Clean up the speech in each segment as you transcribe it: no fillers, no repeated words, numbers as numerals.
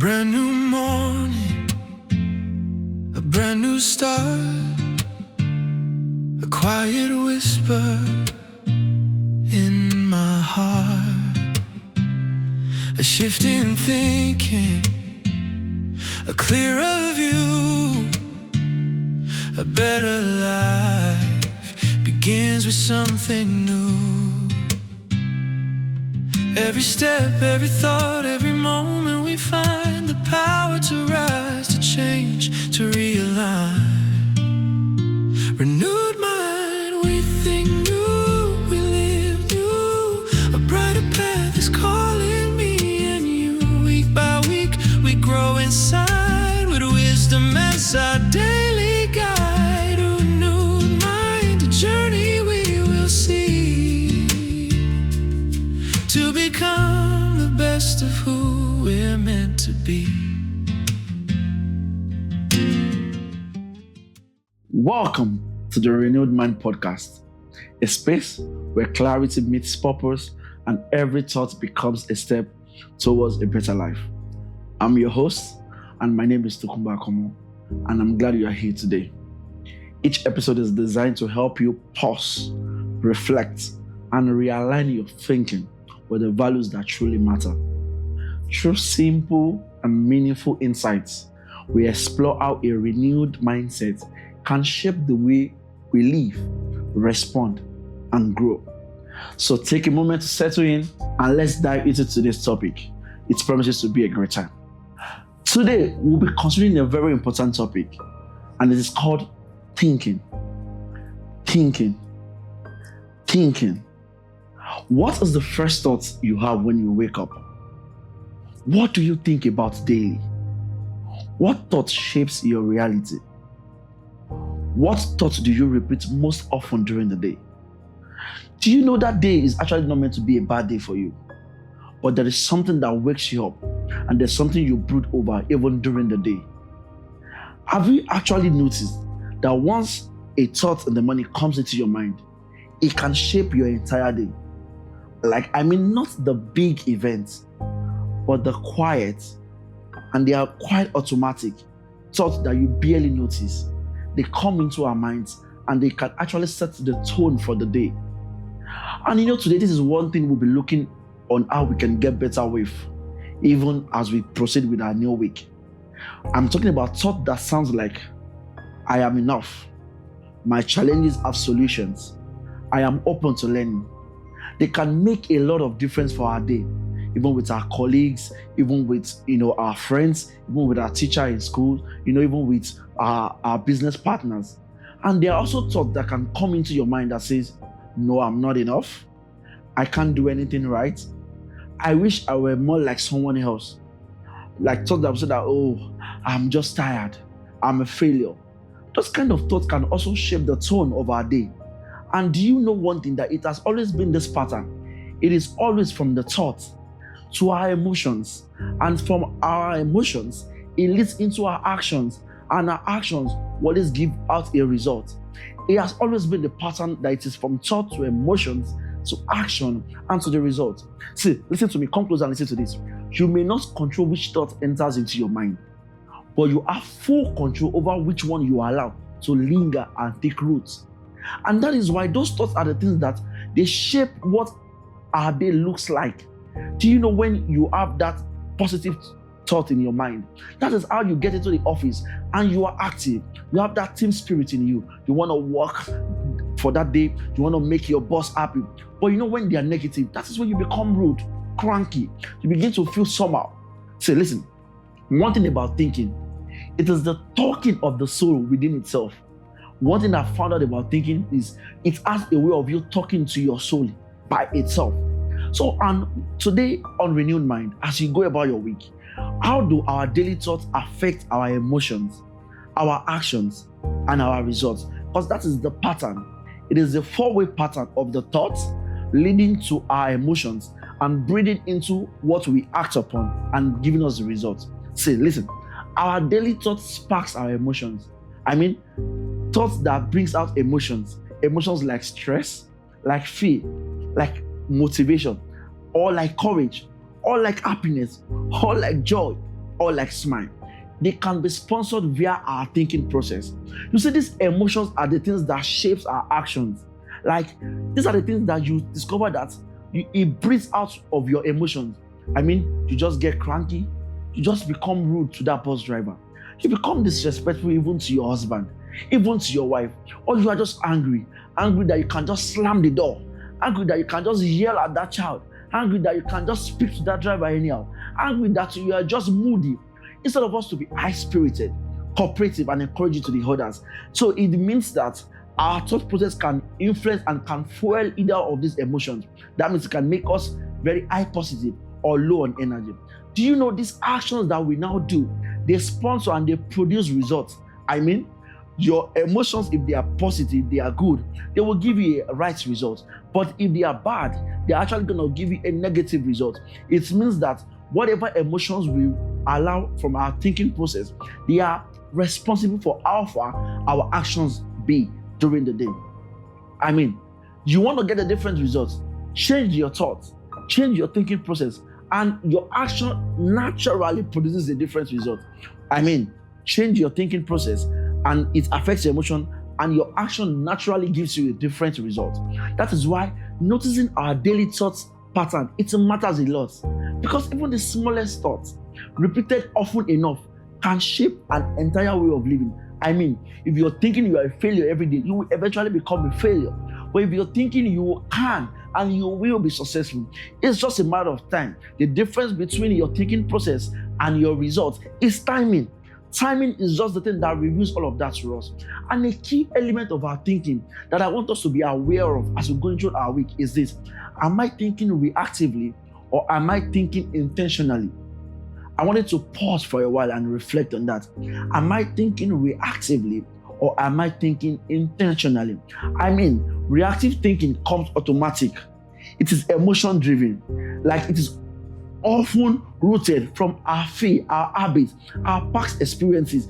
brand new morning, a brand new start, a quiet whisper in my heart, a shift in thinking, a clearer view, a better life begins with something new. Every step, every thought, every moment we find the power to rise, to change, to realign. Renewed mind, we think new, we live new. A brighter path is calling me and you. Week by week, we grow inside with wisdom as our daily guide. A renewed mind, a journey we will see to become the best of who we're meant to be. Welcome to the Renewed Mind Podcast, a space where clarity meets purpose and every thought becomes a step towards a better life. I'm your host, and my name is Tokumba Akomo, and I'm glad you are here today. Each episode is designed to help you pause, reflect, and realign your thinking with the values that truly matter. Through simple and meaningful insights, we explore how a renewed mindset can shape the way we live, respond, and grow. So take a moment to settle in and let's dive into today's topic. It promises to be a great time. Today, we'll be considering a very important topic, and it is called thinking. Thinking. What is the first thought you have when you wake up? What do you think about daily? What thought shapes your reality? What thought do you repeat most often during the day? Do you know that day is actually not meant to be a bad day for you? But there is something that wakes you up, and there's something you brood over even during the day. Have you actually noticed that once a thought in the morning comes into your mind, it can shape your entire day? Not the big events, but the quiet, and they are quite automatic thoughts that you barely notice. They come into our minds and they can actually set the tone for the day. And today this is one thing we'll be looking on how we can get better with, even as we proceed with our new week. I'm talking about thought that sounds like, I am enough. My challenges have solutions. I am open to learning. They can make a lot of difference for our day, even with our colleagues, even with our friends, even with our teacher in school, even with our business partners. And there are also thoughts that can come into your mind that says, no, I'm not enough. I can't do anything right. I wish I were more like someone else. Like thoughts that would say that, oh, I'm just tired. I'm a failure. Those kind of thoughts can also shape the tone of our day. And do you know one thing, that it has always been this pattern? It is always from the thoughts to our emotions, and from our emotions, it leads into our actions, and our actions will always give out a result. It has always been the pattern that it is from thought to emotions to action and to the result. See, listen to me, come closer and listen to this. You may not control which thought enters into your mind, but you have full control over which one you allow to linger and take root. And that is why those thoughts are the things that they shape what our day looks like. Do you know when you have that positive thought in your mind, that is how you get into the office and you are active. You have that team spirit in you. You want to work for that day. You want to make your boss happy. But when they are negative, that is when you become rude, cranky. You begin to feel somehow. Say, listen, one thing about thinking, it is the talking of the soul within itself. One thing I found out about thinking is it has a way of you talking to your soul by itself. So, today on Renewed Mind, as you go about your week, how do our daily thoughts affect our emotions, our actions, and our results? Because that is the pattern. It is the four-way pattern of the thoughts leading to our emotions and breathing into what we act upon and giving us the results. See, listen, our daily thoughts sparks our emotions. Thoughts that brings out emotions like stress, like fear, like motivation, or like courage, or like happiness, or like joy, or like smile, they can be sponsored via our thinking process. You see, these emotions are the things that shapes our actions. Like, these are the things that you discover that it breathes out of your emotions. I mean, you just get cranky, you just become rude to that bus driver, you become disrespectful even to your husband, even to your wife, or you are just angry that you can just slam the door, angry that you can just yell at that child, angry that you can just speak to that driver anyhow, angry that you are just moody. Instead of us to be high-spirited, cooperative, and encouraging to the others. So it means that our thought process can influence and can fuel either of these emotions. That means it can make us very high positive or low on energy. Do you know these actions that we now do, they sponsor and they produce results? I mean, your emotions, if they are positive, they are good, they will give you a right result. But if they are bad, they're actually going to give you a negative result. It means that whatever emotions we allow from our thinking process, they are responsible for how far our actions be during the day. I mean, you want to get a different result, change your thoughts, change your thinking process, and your action naturally produces a different result. I mean, change your thinking process and it affects your emotion, and your action naturally gives you a different result. That is why noticing our daily thoughts pattern, it matters a lot, because even the smallest thoughts repeated often enough can shape an entire way of living. I mean, if you're thinking you are a failure every day, you will eventually become a failure. But if you're thinking you can and you will be successful, it's just a matter of time. The difference between your thinking process and your results is timing. Timing is just the thing that reveals all of that to us. And a key element of our thinking that I want us to be aware of as we're going through our week is this: am I thinking reactively or am I thinking intentionally? I wanted to pause for a while and reflect on that. Am I thinking reactively or am I thinking intentionally? I mean, reactive thinking comes automatic. It is emotion driven. Like, it is often rooted from our fear, our habits, our past experiences,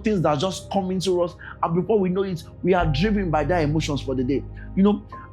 things that just come into us, and before we know it, we are driven by their emotions for the day.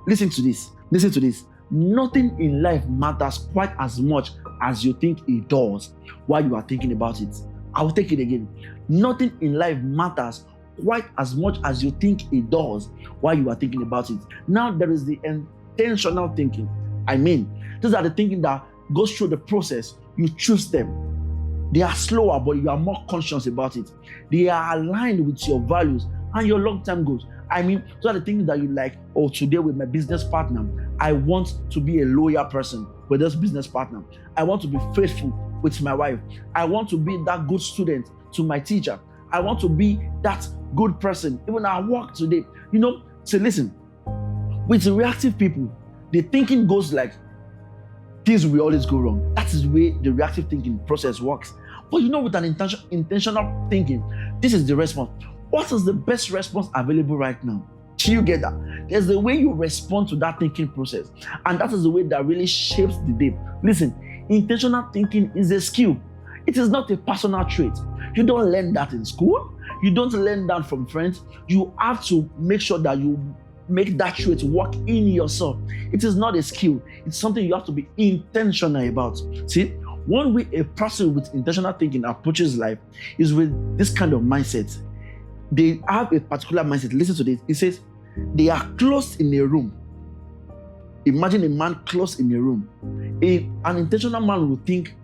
Listen to this. Nothing in life matters quite as much as you think it does while you are thinking about it. I will take it again. Nothing in life matters quite as much as you think it does while you are thinking about it. Now, there is the intentional thinking. I mean, these are the thinking that goes through the process. You choose them. They are slower, but you are more conscious about it. They are aligned with your values and your long-term goals. I mean, those are the things that you like. Oh, today with my business partner, I want to be a loyal person with this business partner. I want to be faithful with my wife. I want to be that good student to my teacher. I want to be that good person even at work today. So listen, with reactive people, the thinking goes like, things will always go wrong. That is the way the reactive thinking process works. But with an intentional thinking, this is the response. What is the best response available right now? Do you get that? There's the way you respond to that thinking process, and that is the way that really shapes the day. Listen, intentional thinking is a skill. It is not a personal trait. You don't learn that in school. You don't learn that from friends. You have to make sure that you make that trait work in yourself. It is not a skill. It's something you have to be intentional about. See, one way a person with intentional thinking approaches life is with this kind of mindset. They have a particular mindset. Listen to this. It says, they are closed in a room. Imagine a man closed in a room. An intentional man will think,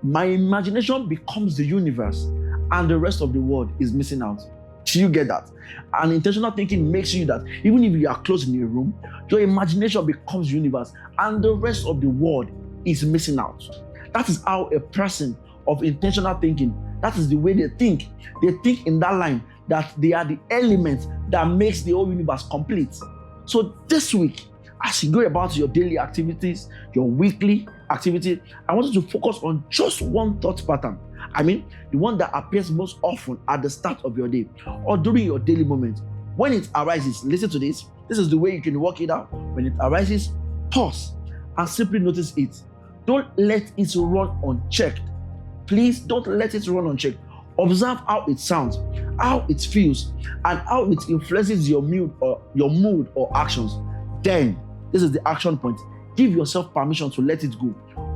my imagination becomes the universe and the rest of the world is missing out. Do you get that? And intentional thinking makes you that even if you are closed in a room, your imagination becomes universe and the rest of the world is missing out. That is how a person of intentional thinking, that is the way they think. They think in that line that they are the elements that makes the whole universe complete. So this week, as you go about your daily activities, your weekly activity, I want you to focus on just one thought pattern. I mean, the one that appears most often at the start of your day or during your daily moment. When it arises, listen to this. This is the way you can work it out. When it arises, pause and simply notice it. Don't let it run unchecked. Please don't let it run unchecked. Observe how it sounds, how it feels, and how it influences your mood or actions. Then, this is the action point. Give yourself permission to let it go.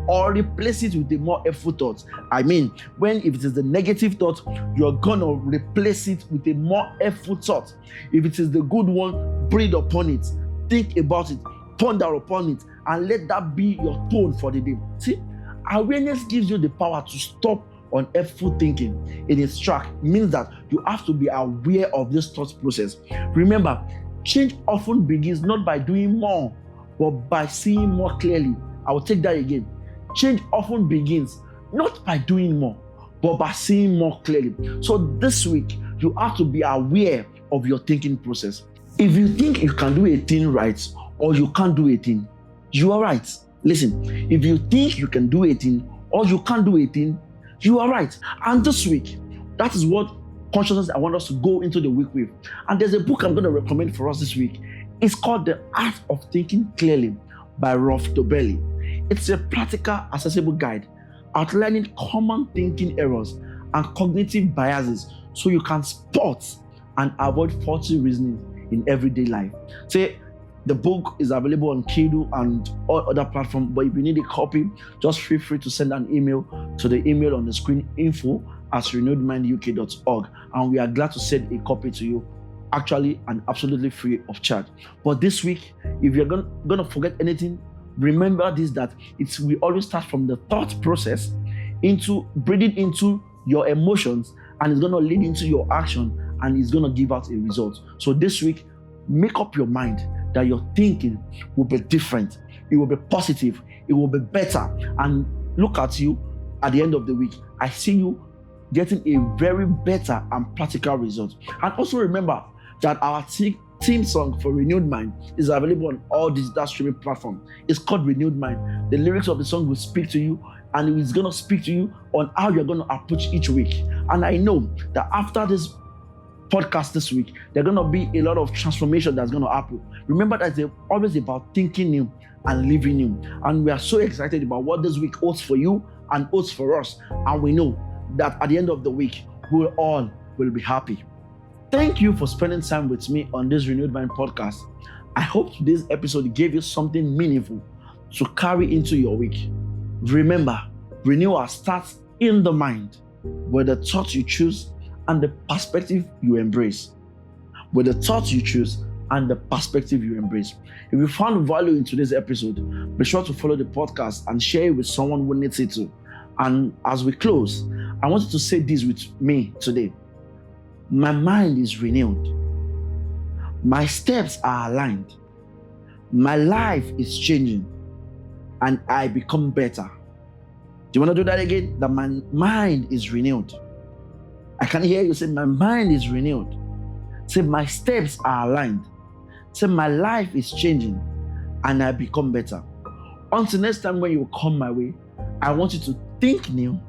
or replace it with a more helpful thought. I mean, when if it is the negative thought, you're gonna replace it with a more helpful thought. If it is the good one, breathe upon it, think about it, ponder upon it, and let that be your tone for the day. See, awareness gives you the power to stop unhelpful thinking in its track. Means that you have to be aware of this thought process. Remember, change often begins not by doing more, but by seeing more clearly. I will take that again. Change often begins not by doing more, but by seeing more clearly. So this week, you have to be aware of your thinking process. If you think you can do a thing right or you can't do a thing, you are right. Listen, if you think you can do a thing or you can't do a thing, you are right. And this week, that is what consciousness I want us to go into the week with. And there's a book I'm going to recommend for us this week. It's called The Art of Thinking Clearly by Rolf Dobelli. It's a practical, accessible guide outlining common thinking errors and cognitive biases so you can spot and avoid faulty reasoning in everyday life. Say, the book is available on Kindle and all other platforms, but if you need a copy, just feel free to send an email to the email on the screen, info@renewedminduk.org, and we are glad to send a copy to you, actually and absolutely free of charge. But this week, if you're gonna forget anything, remember this, that we always start from the thought process into breathing into your emotions, and it's gonna lead into your action, and it's gonna give out a result. So this week, make up your mind that your thinking will be different. It will be positive. It will be better. And look at you at the end of the week. I see you getting a very better and practical result. And also remember that our theme song for Renewed Mind is available on all digital streaming platforms. It's called Renewed Mind. The lyrics of the song will speak to you, and it's going to speak to you on how you're going to approach each week. And I know that after this podcast this week, there's going to be a lot of transformation that's going to happen. Remember that it's always about thinking new and living new. And we are so excited about what this week holds for you and holds for us. And we know that at the end of the week, we all will be happy. Thank you for spending time with me on this Renewed Mind podcast. I hope today's episode gave you something meaningful to carry into your week. Remember, renewal starts in the mind, with the thoughts you choose and the perspective you embrace. With the thoughts you choose and the perspective you embrace. If you found value in today's episode, be sure to follow the podcast and share it with someone who needs it too. And as we close, I want you to say this with me today. My mind is renewed. My steps are aligned. My life is changing. And I become better. Do you want to do that again? That my mind is renewed. I can hear you say, my mind is renewed. Say, my steps are aligned. Say, my life is changing and I become better. Until next time when you come my way, I want you to think new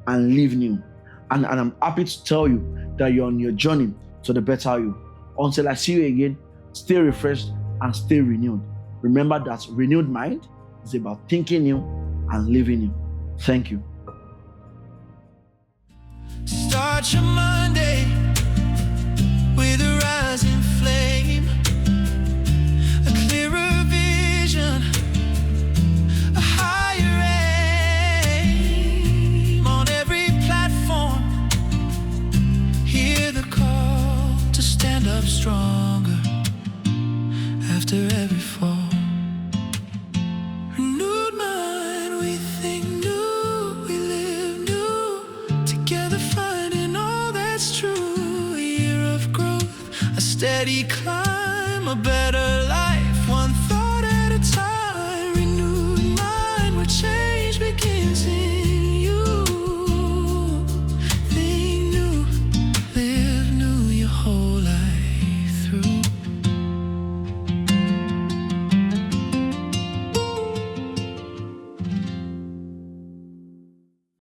and live new. And I'm happy to tell you that you're on your journey to the better you. Until I see you again, stay refreshed and stay renewed. Remember that renewed mind is about thinking new and living new. Thank you. Start your Monday with a rising flame, a clearer vision, a higher aim. On every platform, hear the call to stand up stronger after every fall. Renewed mind, we think new, we live new, together finding all that's true. A year of growth, a steady climb, a better